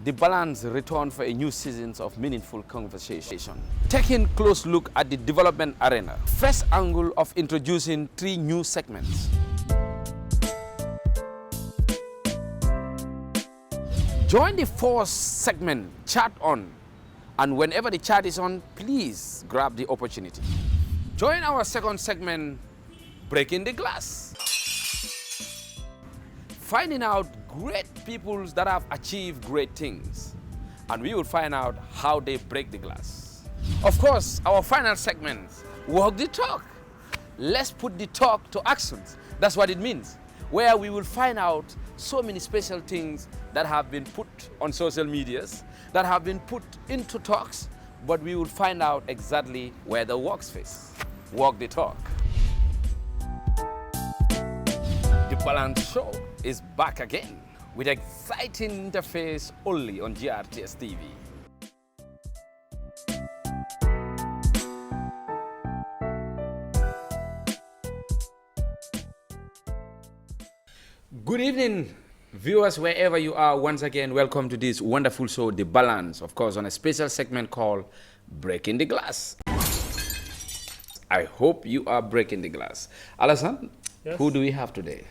The Balance returned for a new season of meaningful conversation. Taking a close look at the development arena. Fresh angle of introducing 3 new segments. Join the 4th segment, Chat On. And whenever the chat is on, please grab the opportunity. Join our 2nd segment, Breaking the Glass. Finding out great people that have achieved great things. And we will find out how they break the glass. Of course, our final segment, Walk the Talk. Let's put the talk to actions. That's what it means. Where we will find out so many special things that have been put on social medias, that have been put into talks, but we will find out exactly where the works face. Walk the talk. The Balance Show is back again with exciting interface only on GRTS TV. Good evening, viewers, wherever you are. Once again, welcome to this wonderful show, The Balance, of course, on a special segment called Breaking the Glass. I hope you are breaking the glass. Alassane, yes. Who do we have today?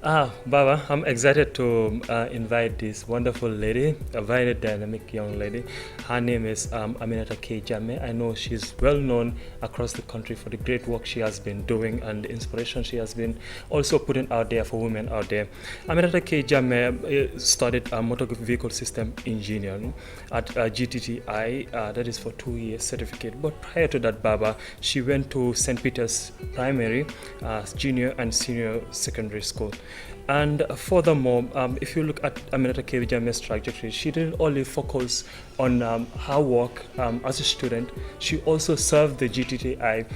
Baba, I'm excited to invite this wonderful lady, a very dynamic young lady. Her name is Aminata K. Jammeh. I know she's well known across the country for the great work she has been doing and the inspiration she has been also putting out there for women out there. Aminata K. Jammeh studied motor vehicle system engineering at GTTI, that is for 2 years certificate. But prior to that, Baba, she went to St. Peter's Primary, Junior and Senior Secondary School. And furthermore, if you look at Aminata K. Jammeh's trajectory, she didn't only focus on her work as a student, she also served the GTTI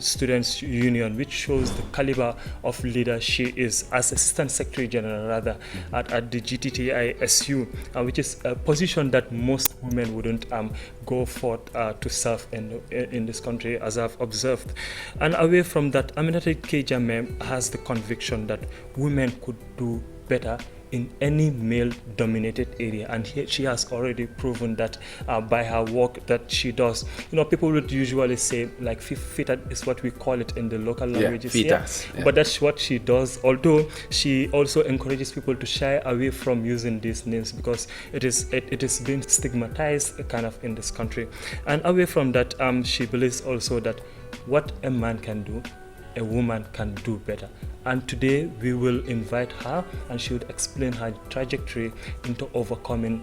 Students' Union, which shows the caliber of leader she is as Assistant Secretary General, rather, at the GTTI SU, which is a position that most women wouldn't go for to serve in this country, as I've observed. And away from that, Aminata K. Jammeh has the conviction that women could do better in any male-dominated area, and she has already proven that by her work that she does. You know, people would usually say, like, fita is what we call it in the local languages here, but that's what she does, although she also encourages people to shy away from using these names because it is being stigmatized kind of in this country. And away from that, she believes also that what a man can do, a woman can do better. And today we will invite her, and she would explain her trajectory into overcoming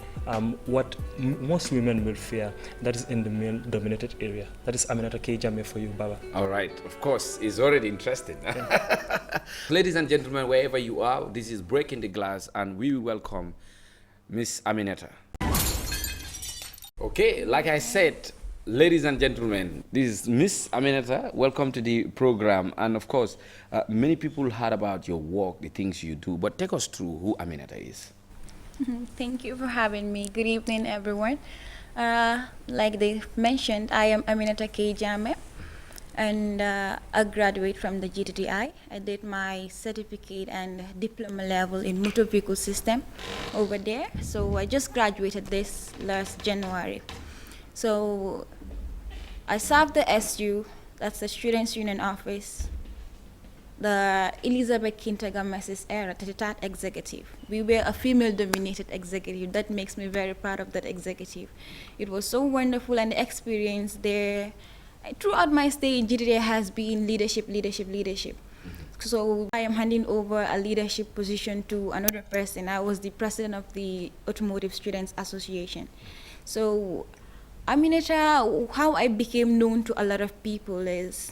what most women will fear, that is in the male-dominated area. That is Aminata K. Jammeh for you, Baba. All right, of course, it's already interesting. Ladies and gentlemen, wherever you are, this is Breaking the Glass, and we welcome Miss Aminata. Okay, like I said, ladies and gentlemen, this is Miss Aminata. Welcome to the program. And of course, many people heard about your work, the things you do, but take us through who Aminata is. Thank you for having me. Good evening, everyone. Like they mentioned, I am Aminata K. Jammeh, and a graduate from the GTTI. I did my certificate and diploma level in motor vehicle system over there. So I just graduated this last January. So I served the SU, that's the Students' Union Office, the Elizabeth Kintaga Mrs. era, 33rd executive. We were a female-dominated executive. That makes me very proud of that executive. It was so wonderful, and the experience there throughout my stay in GTA has been leadership. So I am handing over a leadership position to another person. I was the president of the Automotive Students Association. So Aminata, how I became known to a lot of people is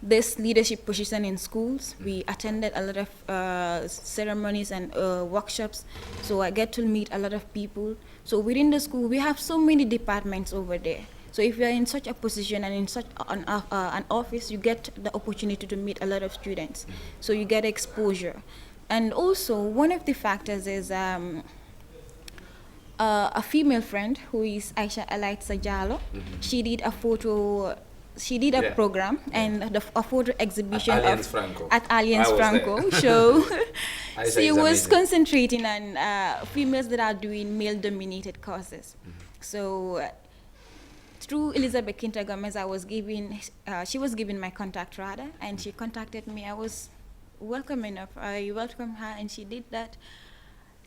this leadership position in schools. We attended a lot of ceremonies and workshops, so I get to meet a lot of people. So within the school, we have so many departments over there. So if you are in such a position and in such an office, you get the opportunity to meet a lot of students. So you get exposure. And also, one of the factors is a female friend who is Aisha Elaitza Jallo. She did a photo. She did a program and a photo exhibition at Alliance Franco show. Aisha She is was amazing. concentrating on females that are doing male-dominated courses. So through Elizabeth Quinta Gomez, I was given, she was given my contact rather, and she contacted me. I was welcome enough. I welcomed her, and she did that.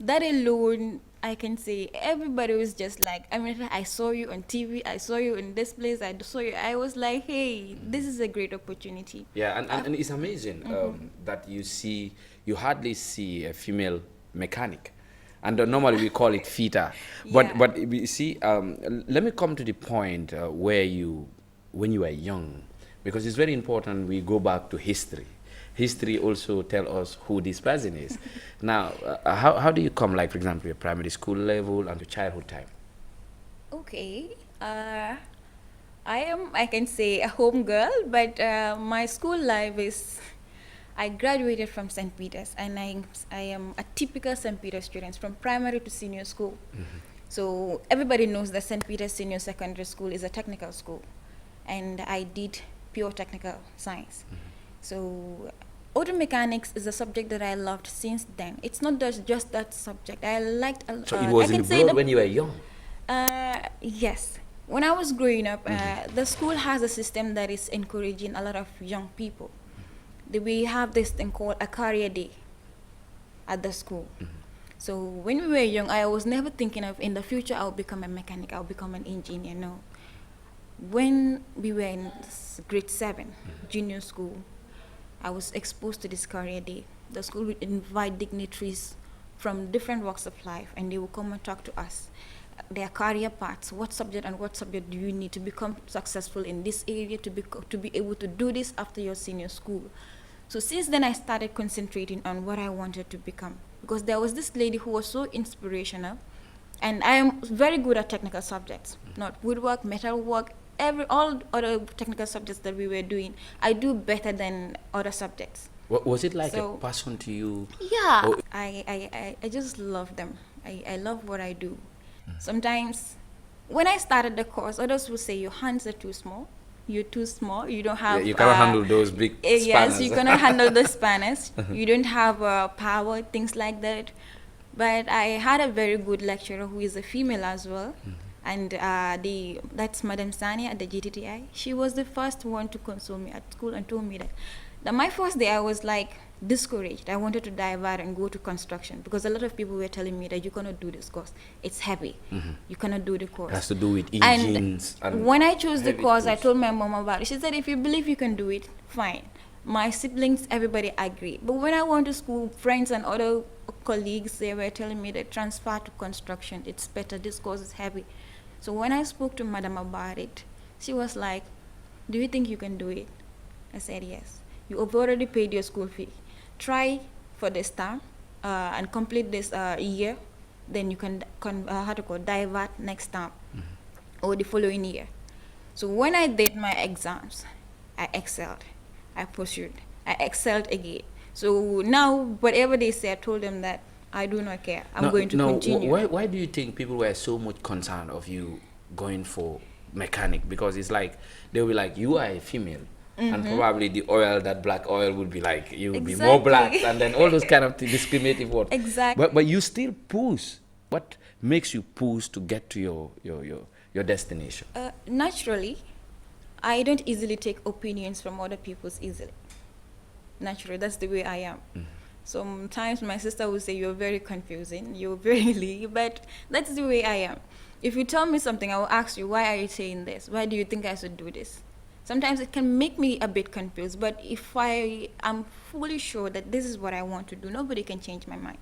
That alone, I can say, everybody was just like, I mean, I saw you on TV, I saw you in this place, I saw you. I was like, hey, this is a great opportunity. Yeah, and it's amazing that you hardly see a female mechanic. And normally we call it feeder. Yeah. But you see, let me come to the point when you were young, because it's very important we go back to history. History also tell us who this person is. Now, how do you come, like, for example, your primary school level and your childhood time? Okay. I can say, a home girl, but my school life is, I graduated from St. Peter's, and I am a typical St. Peter's student from primary to senior school. So everybody knows that St. Peter's Senior Secondary School is a technical school, and I did pure technical science. So auto mechanics is a subject that I loved since then. It's not just that subject. I liked. So it was I in can say blood when you were young. Yes. When I was growing up, the school has a system that is encouraging a lot of young people. We have this thing called a career day at the school. So when we were young, I was never thinking of in the future I'll become a mechanic, I'll become an engineer. No. When we were in grade 7, junior school, I was exposed to this career day. The school would invite dignitaries from different walks of life, and they will come and talk to us. Their career paths, what subject do you need to become successful in this area, to be able to do this after your senior school. So since then I started concentrating on what I wanted to become, because there was this lady who was so inspirational, and I am very good at technical subjects, not woodwork, metalwork, all other technical subjects that we were doing. I do better than other subjects. Was it like So- a passion to you? Yeah, Or- I just love them. I love what I do. Sometimes when I started the course, others will say your hands are too small. You're too small. You don't have. You cannot handle those big spanners. Yes, you cannot handle the spanners. You don't have power, things like that. But I had a very good lecturer who is a female as well, and that's Madam Sani at the GTTI. She was the first one to console me at school and told me that my first day I was like discouraged. I wanted to divert and go to construction, because a lot of people were telling me that you cannot do this course. It's heavy. You cannot do the course. It has to do with engines. And When I chose the heavy course, I tools. told my mom about it. She said, if you believe you can do it, fine. My siblings, everybody agreed. But when I went to school, friends and other colleagues, they were telling me that transfer to construction, it's better, this course is heavy. So when I spoke to Madam about it, she was like, do you think you can do it? I said, yes. You have already paid your school fee. Try for this term and complete this year. Then you can divert next term or the following year. So when I did my exams, I excelled. I pursued. I excelled again. So now, whatever they say, I told them that I do not care. I'm going to continue. Why do you think people were so much concerned of you going for mechanic? Because it's like, they'll be like, you are a female. And probably the oil, that black oil, would be like, you would be more black. Exactly. And then all those kind of discriminative words. Exactly. But you still push. What makes you push to get to your destination? Naturally, I don't easily take opinions from other people's easily. Naturally, that's the way I am. Sometimes my sister will say, you're very confusing, you're very but that's the way I am. If you tell me something, I will ask you, why are you saying this? Why do you think I should do this? Sometimes it can make me a bit confused, but if I am fully sure that this is what I want to do, nobody can change my mind.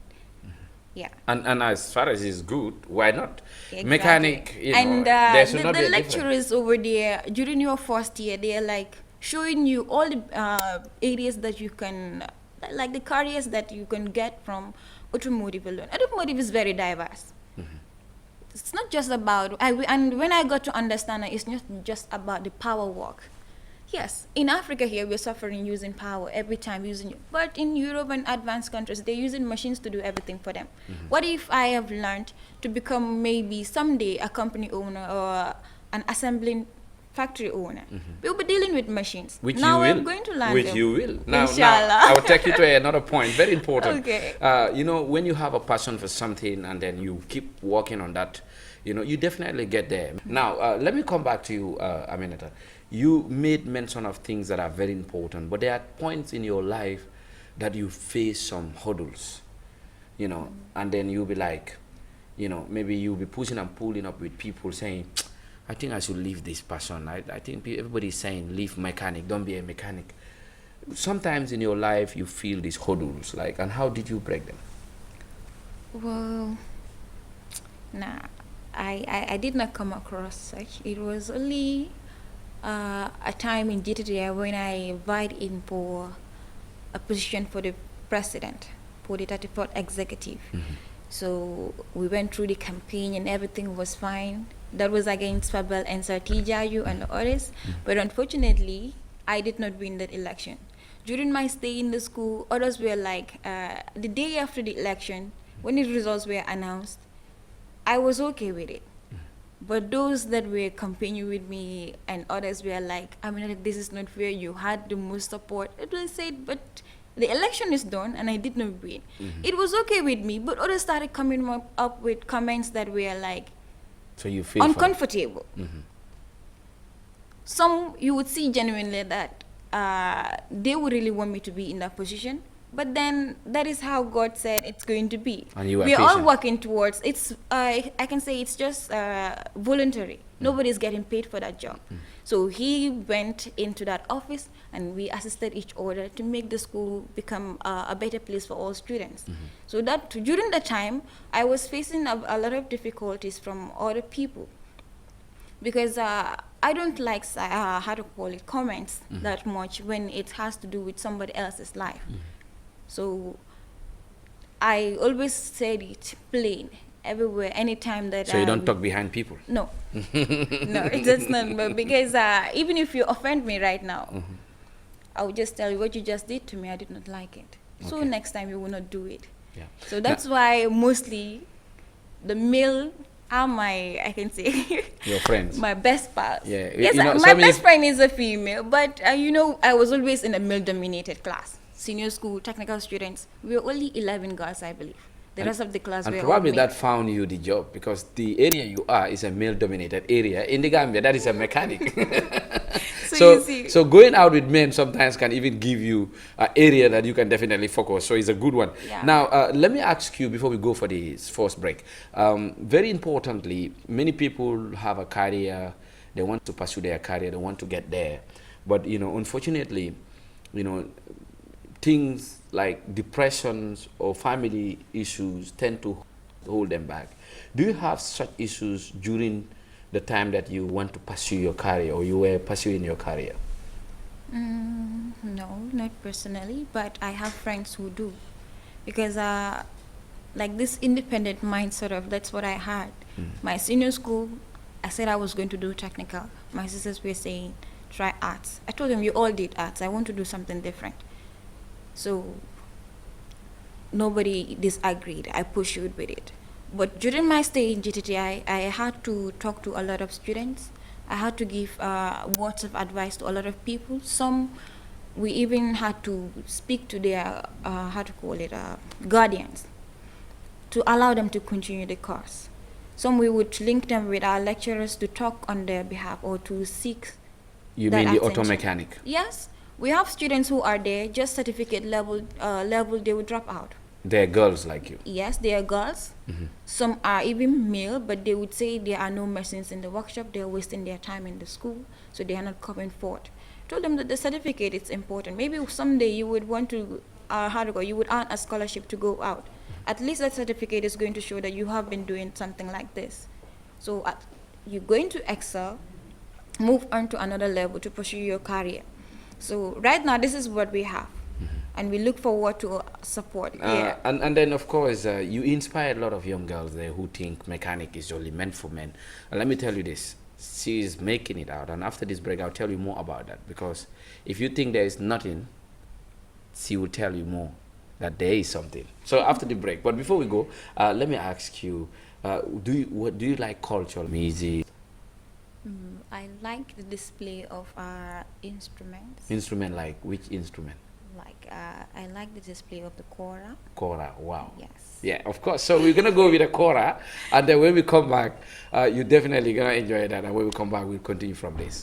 Yeah. And as far as it's good, why not? Exactly. Mechanic, and there should not be the a difference. lecturers over there during your first year, they are like showing you all the areas that you can, like the careers that you can get from automotive alone. Automotive is very diverse. It's not just about, and when I got to understand it, it's not just about the power work. Yes, in Africa here, we're suffering using power every time using it. But in Europe and advanced countries, they're using machines to do everything for them. What if I have learned to become maybe someday a company owner or an assembling factory owner. We'll be dealing with machines. Which now you I'm will. going to learn Which them. you will. Now, Inshallah. I will take you to another point, very important. Okay. You know, when you have a passion for something and then you keep working on that, you know, you definitely get there. Now, let me come back to you, Aminata. You made mention of things that are very important, but there are points in your life that you face some hurdles, you know, and then you'll be like, you know, maybe you'll be pushing and pulling up with people saying, I think I should leave this passion. I think everybody's saying, leave mechanic, don't be a mechanic. Sometimes in your life you feel these hurdles, like, and how did you break them? Well, nah, I did not come across such. It was only a time in GTTI when I vied in for a position for the president, for the 34th executive. So we went through the campaign and everything was fine. That was against Fabel and Sartijayu and the others. But unfortunately, I did not win that election. During my stay in the school, others were like, the day after the election, when the results were announced, I was okay with it. But those that were campaigning with me and others were like, I mean, this is not fair, you had the most support. It was said, but the election is done and I did not win. It was okay with me, but others started coming up with comments that were like, So you feel uncomfortable. Some you would see genuinely that they would really want me to be in that position, but then that is how God said it's going to be. And you are we are all patient. working towards it's. I can say it's just voluntary. Nobody's getting paid for that job. So he went into that office, and we assisted each other to make the school become a better place for all students. So that during the time, I was facing a lot of difficulties from other people, because I don't like how to call it, comments that much when it has to do with somebody else's life. So I always said it plain everywhere, anytime that. So you don't talk behind people? No, no, it's not. But because even if you offend me right now, I will just tell you what you just did to me. I did not like it. So Okay. next time you will not do it. Yeah. So that's why mostly the male are my, I can say, Your friends? my best pals. Yeah, Yes, you know, my some best is- friend is a female, but you know, I was always in a male-dominated class. Senior school, technical students, we were only 11 girls, I believe. The rest of the class And were probably all male. that found you the job, because the area you are is a male-dominated area. In the Gambia, that is a mechanic. So you see. So going out with men sometimes can even give you an area that you can definitely focus. So it's a good one. Yeah. Now, let me ask you before we go for the first break. Very importantly, many people have a career. They want to pursue their career. They want to get there. But, you know, unfortunately, you know, things like depressions or family issues tend to hold them back. Do you have such issues during the time that you want to pursue your career or you were pursuing your career? No, not personally, but I have friends who do. Because like this independent mind sort of, that's what I had. My senior school, I said I was going to do technical. My sisters were saying, try arts. I told them, you all did arts. I want to do something different. So nobody disagreed. I pursued with it. But during my stay in GTTI, I had to talk to a lot of students. I had to give words of advice to a lot of people. Some, we even had to speak to their, how to call it, guardians, to allow them to continue the course. Some we would link them with our lecturers to talk on their behalf or to seek. You that mean the auto attention. mechanic? Yes, we have students who are there, just certificate level, they will drop out. They're girls like you. Yes, they are girls. Some are even male, but they would say there are no machines in the workshop. They are wasting their time in the school, so they are not coming forward. Told them that the certificate is important. Maybe someday you would want to, you would earn a scholarship to go out. At least that certificate is going to show that you have been doing something like this. So you're going to excel, move on to another level to pursue your career. So right now, this is what we have. And we look forward to support. Yeah. And then, of course, you inspire a lot of young girls there who think mechanic is only meant for men. And let me tell you this. She is making it out. And after this break, I'll tell you more about that. Because if you think there is nothing, she will tell you more that there is something. So after the break. But before we go, let me ask you, do you like cultural music? I like the display of our instruments. Instrument, like which instrument? Like I like the display of the kora. Kora, wow. Yes. Yeah, of course. So we're gonna go with a kora, and then when we come back, you're definitely gonna enjoy that. And when we come back, we'll continue from this.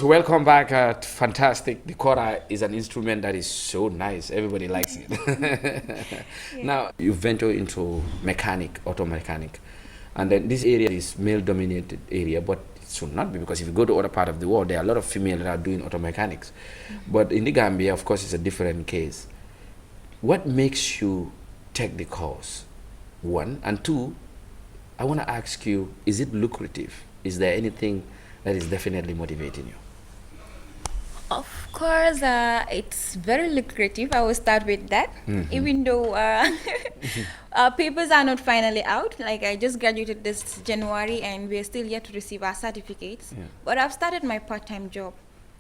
Welcome back. Fantastic. The kora is an instrument that is so nice. Everybody likes it. Yeah. Now, you venture into mechanic, auto mechanic. And then this area is male-dominated area, but it should not be, because if you go to other part of the world, there are a lot of females that are doing auto mechanics. But in the Gambia, of course, it's a different case. What makes you take the course? One. And two, I want to ask you, is it lucrative? Is there anything that is definitely motivating you? Of course, it's very lucrative. I will start with that. Even though our papers are not finally out, like I just graduated this January and we're still yet to receive our certificates. Yeah. But I've started my part-time job,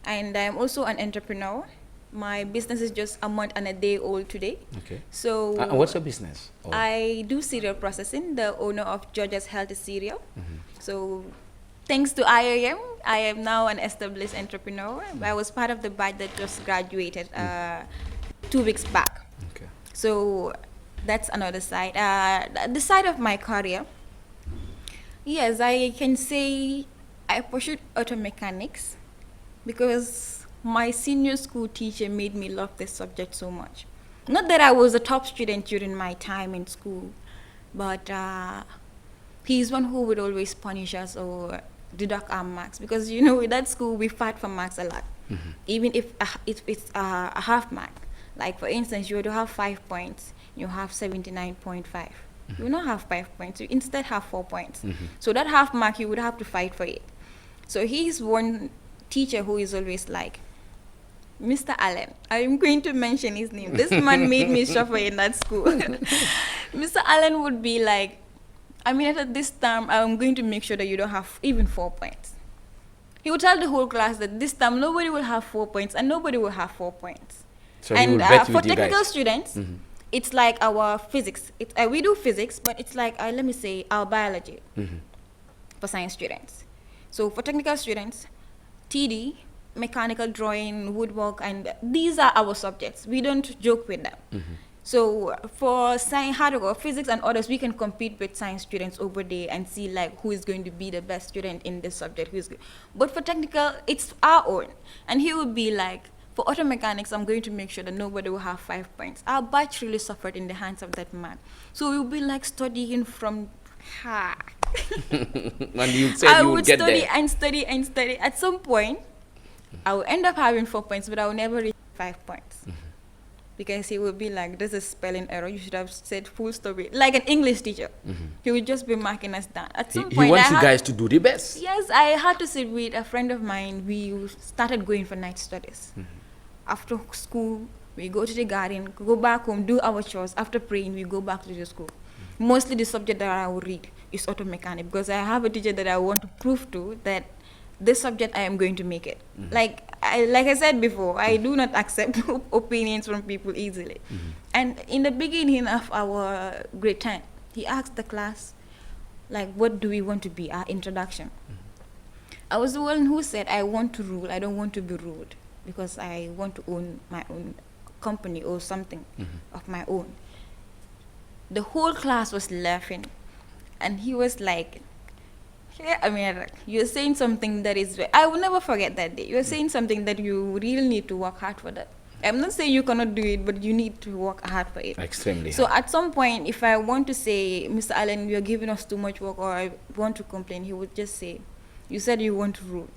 and I'm also an entrepreneur. My business is just a month and a day old today. Okay. So What's your business? Oh. I do cereal processing, the owner of Georgia's Healthy Cereal. So thanks to IIM, I am now an established entrepreneur. I was part of the batch that just graduated 2 weeks back. Okay. So that's another side. The side of my career, yes, I can say I pursued auto mechanics because my senior school teacher made me love this subject so much. Not that I was a top student during my time in school, but he's one who would always punish us or deduct our marks, because you know, with that school we fight for marks a lot. Even if it's a half mark. Like for instance, you were to have 5 points, you have 79.5. You will not have 5 points, you instead have 4 points. So that half mark, you would have to fight for it. So he's one teacher who is always like, Mr. Allen, I'm going to mention his name. This man made me suffer in that school. Mr. Allen would be like, I mean, at this time, I'm going to make sure that you don't have even 4 points. He would tell the whole class that this time nobody will have 4 points and nobody will have 4 points. So and he will bet for with you technical guys. students, it's like our physics. We do physics, but it's like, let me say, our biology for science students. So for technical students, TD, mechanical drawing, woodwork, and these are our subjects. We don't joke with them. So for science, hardcore, physics and others, we can compete with science students over there and see like who is going to be the best student in this subject. But for technical, it's our own. And he would be like, for auto mechanics, I'm going to make sure that nobody will have 5 points. Our batch really suffered in the hands of that man. So we would be like studying from And you said I you would would get study there. and study and study. At some point, I will end up having 4 points, but I will never reach 5 points. Because he would be like, this is spelling error, you should have said full stop it. Like an English teacher. He would just be marking us down. At some He point, wants I you had- guys to do the best. Yes, I had to sit with a friend of mine. We started going for night studies. After school, we go to the garden, go back home, do our chores. After praying, we go back to the school. Mostly the subject that I will read is auto mechanic, because I have a teacher that I want to prove to that this subject I am going to make it. Like I said before, I do not accept opinions from people easily. And in the beginning of our grade 10, he asked the class, like, what do we want to be, our introduction. I was the one who said, I want to rule, I don't want to be ruled, because I want to own my own company or something of my own. The whole class was laughing, and he was like, yeah, I mean, you're saying something that is, I will never forget that day. You're saying something that you really need to work hard for that. I'm not saying you cannot do it, but you need to work hard for it. Extremely So hard. at some point, if I want to say, Mr. Allen, you're giving us too much work, or I want to complain, he would just say, you said you want to rule.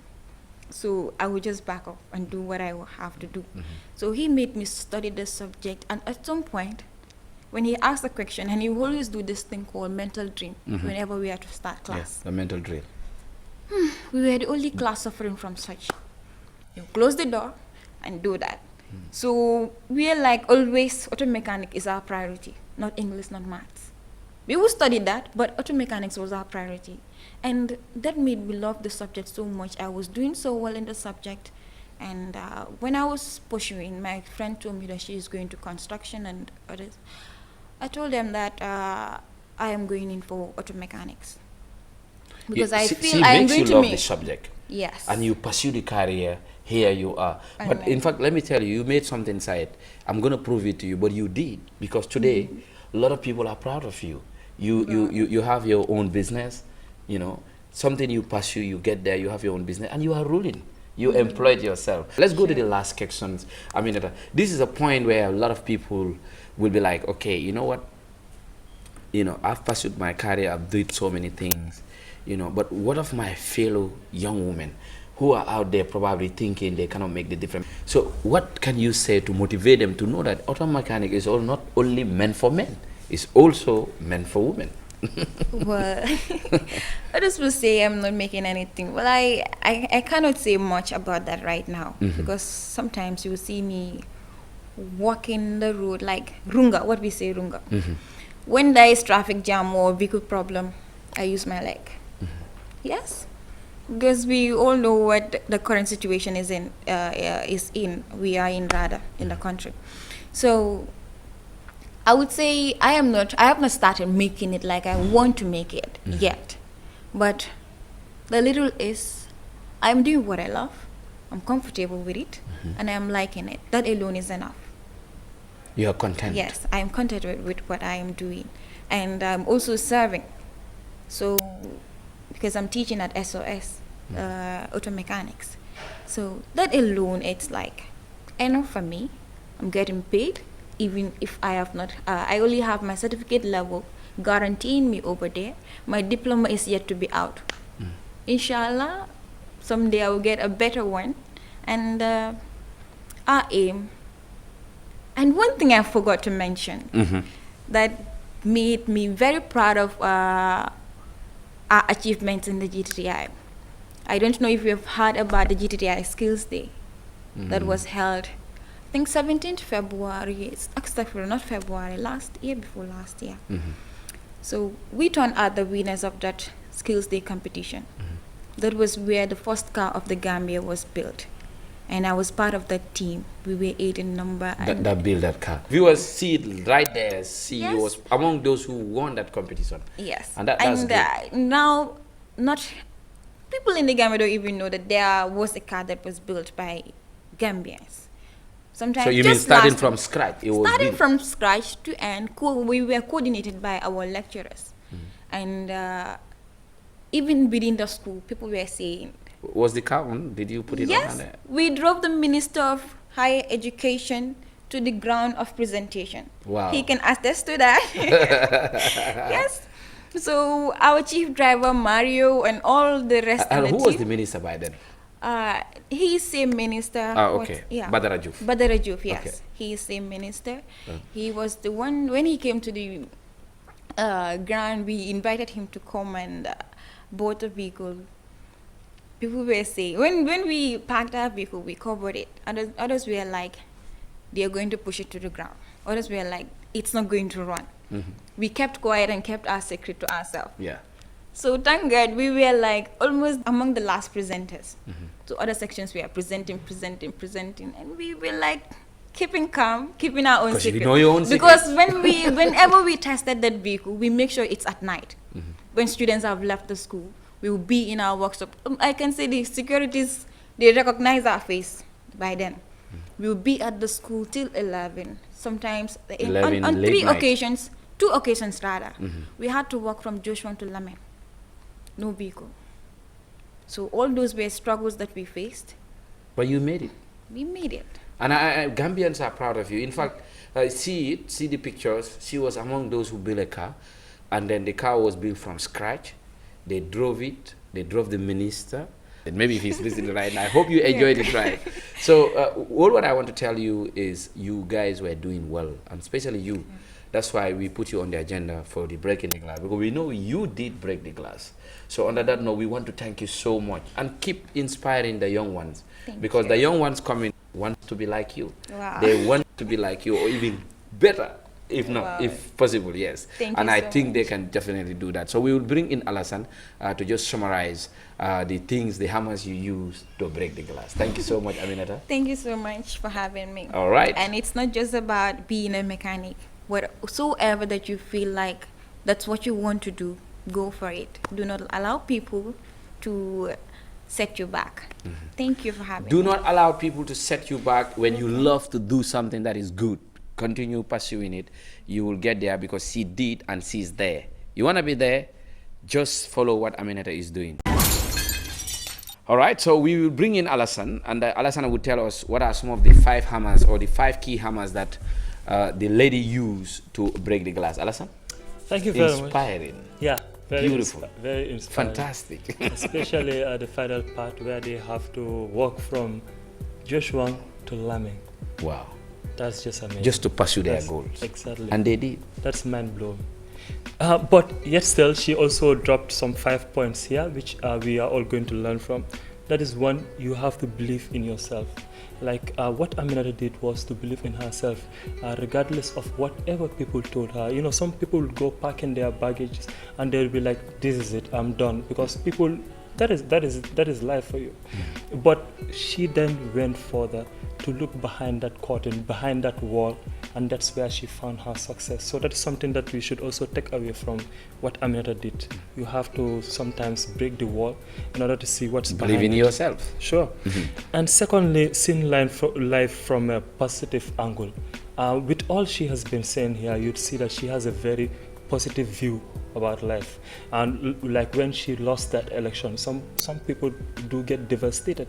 So I would just back off and do what I have to do. So he made me study the subject, and at some point, when he asked a question, and he will always do this thing called mental dream whenever we had to start class. Yes, the mental drill. We were the only class suffering from such. You close the door and do that. So we are like, always auto mechanic is our priority, not English, not maths. We will study that, but auto mechanics was our priority. And that made me love the subject so much. I was doing so well in the subject. And when I was pursuing, my friend told me that she is going to construction and others. I told them that I am going in for auto mechanics. Because I feel I am makes going you to love make... the subject. Yes. And you pursue the career, here you are. I But know. in fact, let me tell you, you made something inside. I'm going to prove it to you, but you did. Because today, a lot of people are proud of you. You have your own business, you know, something you pursue, you get there, you have your own business, and you are ruling. You employed yourself. Let's go to the last questions. I mean, this is a point where a lot of people will be like, okay, you know what? You know, I've pursued my career, I've did so many things, you know, but what of my fellow young women who are out there probably thinking they cannot make the difference? So what can you say to motivate them to know that auto mechanic is not only meant for men, it's also meant for women? Well, I just will say I'm not making anything. Well, I cannot say much about that right now because sometimes you will see me walking the road like runga, what we say runga. When there is traffic jam or vehicle problem, I use my leg. Yes, because we all know what the current situation is in. We are in rather in the country, so I would say I have not started making it like I want to make it yet, but the little is I'm doing what I love, I'm comfortable with it, and I'm liking it. That alone is enough. You are content. Yes, I'm content with what I am doing, and I'm also serving. So, because I'm teaching at SOS, auto mechanics, so that alone it's like enough for me. I'm getting paid, even if I have not. I only have my certificate level guaranteeing me over there. My diploma is yet to be out. Inshallah, someday I will get a better one, and our aim. And one thing I forgot to mention that made me very proud of our achievements in the GTTI. I don't know if you have heard about the GTTI Skills Day that was held, I think 17th February, not February, before last year. So we turned out the winners of that Skills Day competition. That was where the first car of the Gambia was built. And I was part of that team. We were 8 in number. That build that car. Viewers see it right there. See Yes. you was among those who won that competition. Yes. And that's good. Now, not people in the Gambia don't even know that there was a car that was built by Gambians. Sometimes So you mean just starting last- from scratch? It was starting built. from scratch to end. We were coordinated by our lecturers, and even within the school, people were saying, Was the car on? Did you put it yes, on? we drove the Minister of Higher Education to the ground of presentation. Wow. He can attest to that. Yes. So our chief driver, Mario, and all the rest And of the who team. was the minister by then? He is same minister. Okay. Badara Joof. Badara Joof, yes. Okay. He is same minister. He was the one, when he came to the ground, we invited him to come and bought a vehicle. People were saying, when we parked our vehicle, we covered it. Others were like, they are going to push it to the ground. Others were like, it's not going to run. We kept quiet and kept our secret to ourselves. Yeah. So thank God we were like almost among the last presenters. So other sections we are presenting, and we were like keeping calm, keeping our own 'Cause you secret. know your own because whenever we tested that vehicle, we make sure it's at night when students have left the school. We will be in our workshop. I can say the securities, they recognize our face by then. We will be at the school till 11. Sometimes 11 on late night. two occasions rather. We had to walk from Joshua to Lamen. No vehicle. So all those were struggles that we faced. But you made it. We made it. And Gambians are proud of you. In fact, see the pictures. She was among those who built a car, and then the car was built from scratch. They drove it. They drove the minister. And maybe if he's listening right now, I hope you enjoyed it, right? So all what I want to tell you is you guys were doing well, and especially you. That's why we put you on the agenda for the breaking the glass, because we know you did break the glass. So under that note, we want to thank you so much, and keep inspiring the young ones, because the young ones coming want to be like you. Wow. They want to be like you, or even better, if not, if possible, yes. And I think they can definitely do that. So we will bring in Alassane to just summarize the things, the hammers you use to break the glass. Thank you so much, Aminata. Thank you so much for having me. All right. And it's not just about being a mechanic. Whatsoever that you feel like that's what you want to do, go for it. Do not allow people to set you back. Thank you for having me. Do not allow people to set you back when you love to do something that is good. Continue pursuing it. You will get there because she did and she's there. You want to be there? Just follow what Aminata is doing. All right, so we will bring in Alassane, and Alassane will tell us what are some of the 5 hammers or the 5 key hammers that the lady used to break the glass. Alassane? Thank you very much. Inspiring. Yeah, very Beautiful. Very inspiring. Fantastic. Especially the final part where they have to walk from Joshua to Laming. Wow. That's just amazing. Just to pursue their goals. Exactly. And they did. That's mind-blowing. But yet still, she also dropped some 5 points here, which we are all going to learn from. That is one, you have to believe in yourself. Like what Aminata did was to believe in herself, regardless of whatever people told her. You know, some people will go pack in their baggage and they'll be like, this is it, I'm done. Because people, that is life for you. But she then went further to look behind that curtain, behind that wall, and that's where she found her success. So that's something that we should also take away from what Aminata did. You have to sometimes break the wall in order to see what's behind it. Believe in yourself. Sure. And secondly, seeing life from a positive angle. With all she has been saying here, you'd see that she has a very positive view about life. And like when she lost that election, some people do get devastated,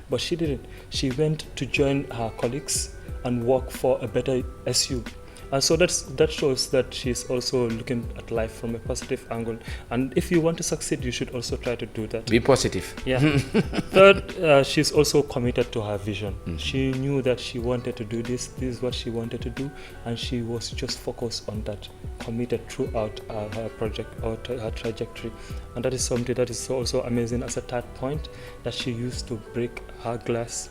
but she didn't. She went to join her colleagues and work for a better SU. And so that shows that she's also looking at life from a positive angle. And if you want to succeed, you should also try to do that. Be positive. Yeah. Third, she's also committed to her vision. She knew that she wanted to do this. This is what she wanted to do, and she was just focused on that, committed throughout her project or her trajectory. And that is something that is also amazing as a third point that she used to break her glass.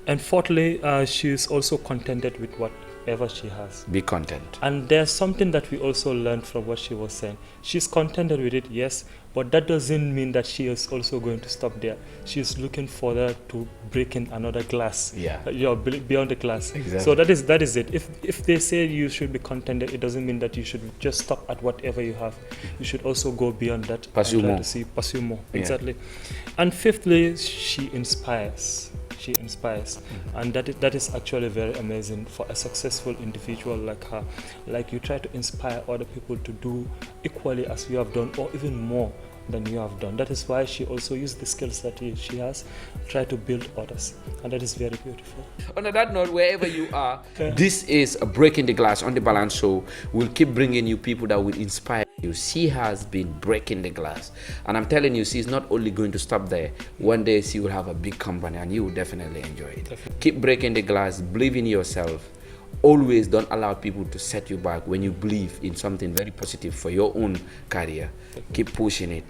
And fourthly, she is also contented with whatever she has. Be content. And there's something that we also learned from what she was saying. She's contented with it, yes, but that doesn't mean that she is also going to stop there. She's looking further to break in another glass. Yeah. Beyond the glass. Exactly. So that is it. If they say you should be contented, it doesn't mean that you should just stop at whatever you have. You should also go beyond that. Pursue more. Pursue more. Yeah. Exactly. And fifthly, she inspires. She inspires, and that is actually very amazing for a successful individual like her. Like, you try to inspire other people to do equally as you have done, or even more than you have done. That is why she also used the skills that she has, try to build others, and that is very beautiful. On that note, wherever you are, this is Breaking the Glass on the Balance Show. We'll keep bringing you people that will inspire you. She has been breaking the glass, and I'm telling you, she's not only going to stop there. One day she will have a big company, and you will definitely enjoy it. Definitely. Keep breaking the glass. Believe in yourself. Always don't allow people to set you back when you believe in something very positive for your own career. Keep pushing it.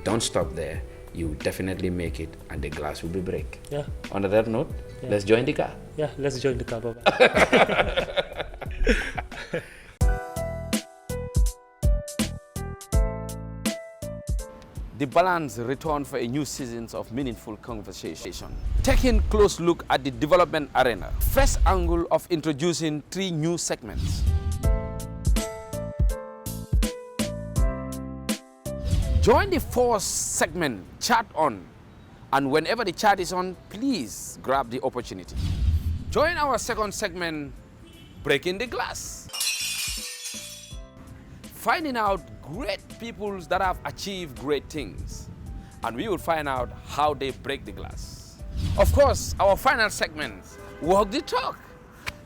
Don't stop there. You will definitely make it, and the glass will be break. Yeah. On that note, let's join the car. Yeah, let's join the car. Bye-bye. The Balance return for a new season of meaningful conversation. Taking close look at the development arena. Fresh angle of introducing 3 new segments. Join the fourth segment, Chat On. And whenever the chat is on, please grab the opportunity. Join our second segment, Breaking the Glass. Finding out great people that have achieved great things. And we will find out how they break the glass. Of course, our final segment, Walk the Talk.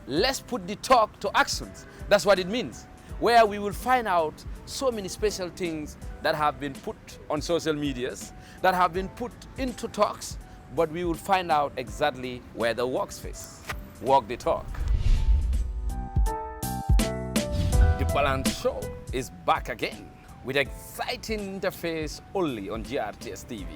Let's put the talk to actions. That's what it means. Where we will find out so many special things that have been put on social medias, that have been put into talks, but we will find out exactly where the works face. Walk the talk. The Balance Show is back again with exciting interface only on GRTS TV.